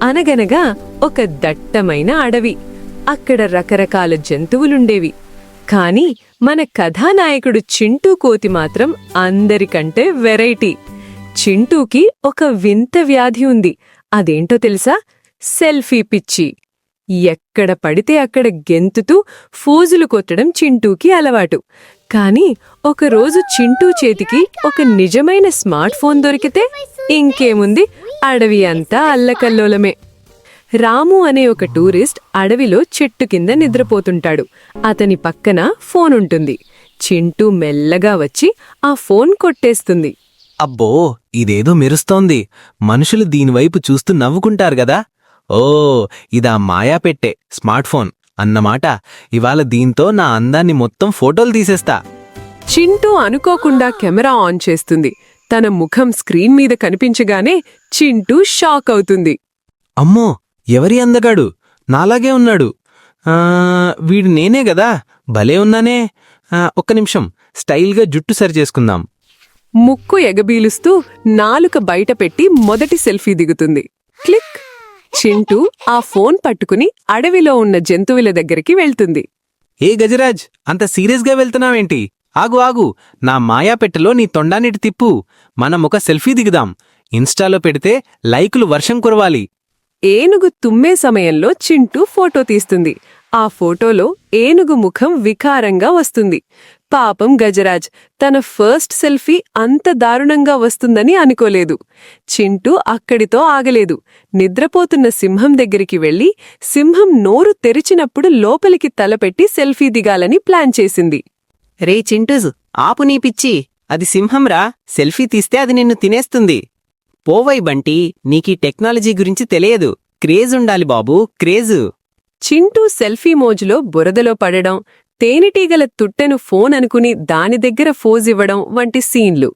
అనగనగా ఒక దట్టమైన అడవి. అక్కడ రకరకాల జంతువులుండేవి. కాని మన కథానాయకుడు చింటూ కోతి మాత్రం అందరికంటే వెరైటీ. చింటూకి ఒక వింత వ్యాధి ఉంది. అదేంటో తెలుసా? సెల్ఫీ పిచ్చి. ఎక్కడ పడితే అక్కడ గెంతుతూ ఫోజులు కొట్టడం చింటూకి అలవాటు. కాని ఒకరోజు చింటూ చేతికి ఒక నిజమైన స్మార్ట్ ఫోన్ దొరికితే ఇంకేముంది, అడవి అంతా అల్లకల్లోలమే. రాము అనే ఒక టూరిస్ట్ అడవిలో చెట్టు కింద నిద్రపోతుంటాడు. అతని పక్కన ఫోనుంటుంది. చింటూ మెల్లగా వచ్చి ఆ ఫోన్ కొట్టేస్తుంది. అబ్బో, ఇదేదో మెరుస్తోంది. మనుషులు దీనివైపు చూస్తూ నవ్వుకుంటారు గదా. ఓ, ఇదా మాయా పెట్టే స్మార్ట్ ఫోన్ అన్నమాట. ఇవాళ దీంతో నా అందాన్ని మొత్తం ఫోటోలు తీసేస్తా. చింటూ అనుకోకుండా కెమెరా ఆన్ చేస్తుంది. తన ముఖం స్క్రీన్ మీద కనిపించగానే చింటూ షాక్ అవుతుంది. అమ్మో, ఎవరి అందగాడు? నాలాగే ఉన్నాడు. వీడు నేనే గదా. భలే ఉన్నానే. ఒక్క నిమిషం, స్టైల్గా జుట్టు సరిచేసుకుందాం. ముక్కు ఎగబీలుస్తూ నాలుక బయటపెట్టి మొదటి సెల్ఫీ దిగుతుంది. క్లిక్! చింటూ ఆ ఫోన్ పట్టుకుని అడవిలో ఉన్న జంతువుల దగ్గరికి వెళ్తుంది. ఏ గజరాజ్, అంత సీరియస్గా వెళ్తున్నావేంటి? ఆగు ఆగు, నా మాయా పెట్టెలో నీ తొండానిటి తిప్పు. మనం ఒక సెల్ఫీ దిగుదాం. ఇన్స్టాలో పెడితే లైకులు వర్షం కురవాలి. ఏనుగు తుమ్మే సమయంలో చింటూ ఫోటో తీస్తుంది. ఆ ఫోటోలో ఏనుగు ముఖం వికారంగా వస్తుంది. పాపం గజరాజ్ తన ఫస్ట్ సెల్ఫీ అంత దారుణంగా వస్తుందని అనుకోలేదు. చింటూ అక్కడితో ఆగలేదు. నిద్రపోతున్న సింహం దగ్గరికి వెళ్లి సింహం నోరు తెరిచినప్పుడు లోపలికి తలపెట్టి సెల్ఫీ దిగాలని ప్లాన్ చేసింది. రే చింటూజ్, ఆపు నీ పిచ్చి. అది సింహంరా. సెల్ఫీ తీస్తే అది నిన్ను తినేస్తుంది. పోవై బంటి, నీకీ టెక్నాలజీ గురించి తెలియదు. క్రేజ్ ఉండాలి బాబూ, క్రేజు. చింటూ సెల్ఫీ మోజులో బురదలో పడడం, తేనెటీగల తుట్టెను ఫోన్ అనుకుని దాని దగ్గర ఫోజివ్వడం వంటి సీన్లు.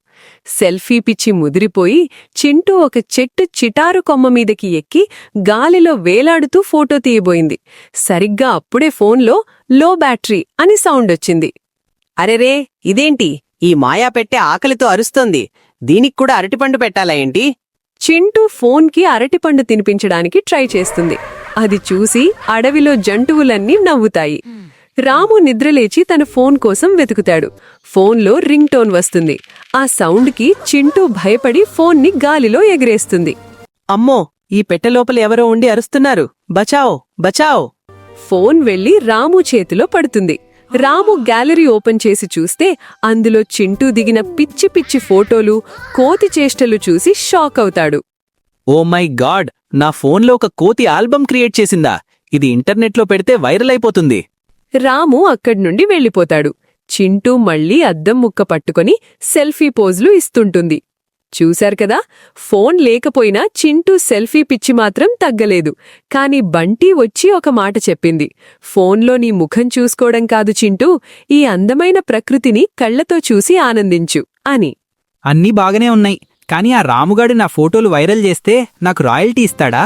సెల్ఫీ పిచ్చి ముదిరిపోయి చింటూ ఒక చెట్టు చిటారు కొమ్మ మీదకి ఎక్కి గాలిలో వేలాడుతూ ఫోటో తీయబోయింది. సరిగ్గా అప్పుడే ఫోన్లో లో బ్యాటరీ అని సౌండొచ్చింది. అరెరే, ఇదేంటి? ఈ మాయా పెట్టె ఆకలితో అరుస్తోంది. దీనిక్కూడా అరటిపండు పెట్టాలా ఏంటి? చింటూ ఫోన్కి అరటిపండు తినిపించడానికి ట్రై చేస్తుంది. అది చూసి అడవిలో జంతువులన్నీ నవ్వుతాయి. రాము నిద్రలేచి తన ఫోన్ కోసం వెతుకుతాడు. ఫోన్లో రింగ్ టోన్ వస్తుంది. ఆ సౌండ్కి చింటూ భయపడి ఫోన్ని గాలిలో ఎగిరేస్తుంది. అమ్మో, ఈ పెట్టె లోపల ఎవరో ఉండి అరుస్తున్నారు. బచావ్ బచావ్. ఫోన్ వెళ్లి రాము చేతిలో పడుతుంది. రాము గ్యాలరీ ఓపెన్ చేసి చూస్తే అందులో చింటూ దిగిన పిచ్చి పిచ్చి ఫోటోలు, కోతి చేష్టలు చూసి షాక్ అవుతాడు. ఓ మై గాడ్, నా ఫోన్లో ఒక కోతి ఆల్బమ్ క్రియేట్ చేసిందా? ఇది ఇంటర్నెట్లో పెడితే వైరల్ అయిపోతుంది. రాము అక్కడ్నుండి వెళ్ళిపోతాడు. చింటూ మళ్లీ అద్దం ముక్క పట్టుకొని సెల్ఫీ పోజులు ఇస్తుంటుంది. చూశారు కదా, ఫోన్ లేకపోయినా చింటూ సెల్ఫీ పిచ్చి మాత్రం తగ్గలేదు. కాని బంటి వచ్చి ఒక మాట చెప్పింది. ఫోన్లో నీ ముఖం చూసుకోవడం కాదు చింటూ, ఈ అందమైన ప్రకృతిని కళ్లతో చూసి ఆనందించు అని. అన్నీ బాగానే ఉన్నాయి, కానీ ఆ రాముగాడు నా ఫోటోలు వైరల్ చేస్తే నాకు రాయల్టీ ఇస్తాడా?